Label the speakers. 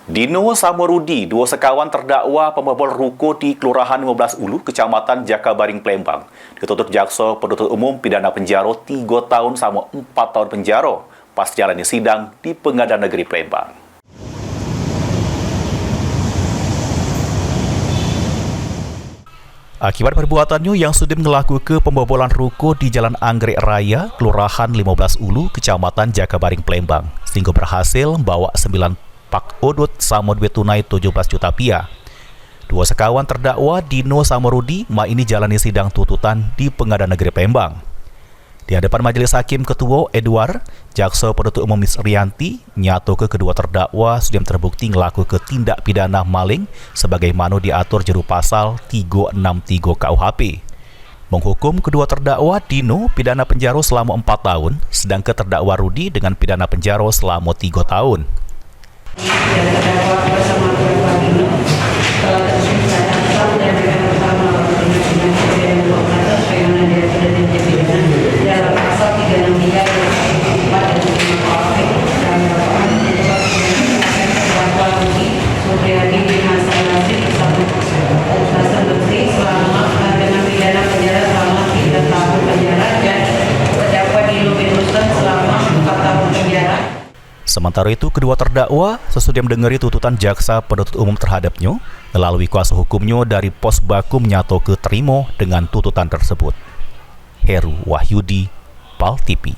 Speaker 1: Dino sama Rudi, dua sekawan terdakwa pembobol ruko di Kelurahan 15 Ulu, Kecamatan Jakabaring, Palembang, dituntut jaksa penuntut umum pidana penjara 3 tahun sama 4 tahun penjara pas jalani sidang di Pengadilan Negeri Palembang. Akibat perbuatannya yang sudah melakukan pembobolan ruko di Jalan Anggrek Raya, Kelurahan 15 Ulu, Kecamatan Jakabaring, Palembang, sehingga berhasil membawa 9 pak odot sama duit tunai 17 juta rupiah. Dua sekawan terdakwa Dino sama Rudi ini jalani sidang tuntutan di Pengadilan Negeri Palembang. Di hadapan Majelis Hakim Ketua Edward, jaksa penuntut umum Miss Rianti nyato ke kedua terdakwa sudah terbukti ngelaku ke tindak pidana maling sebagaimana diatur juru pasal 363 KUHP. Menghukum kedua terdakwa Dino pidana penjara selama 4 tahun, sedangkan terdakwa Rudi dengan pidana penjara selama 3 tahun.
Speaker 2: Yang terdakwa bersama terdakwa Dino telah tersebut datang dan dengan bersama dengan pidana 2 sebagaimana dia sudah dipidana dalam pasal 363 dan 4 dan 5 KUHP dan dakwaan untuk terdakwa Rudi Supriyadi bin Hasan Nasir Hasan Lutfi selama dengan pidana penjara selama 3 tahun penjara dan terdakwa Dino bin Ruslan selama 4 tahun penjara.
Speaker 1: Sementara itu, kedua terdakwa sesudah mendengari tuntutan jaksa penuntut umum terhadapnya, melalui kuasa hukumnya dari Pos Baku menyato ke terima dengan tuntutan tersebut. Heru Wahyudi, PAL TV.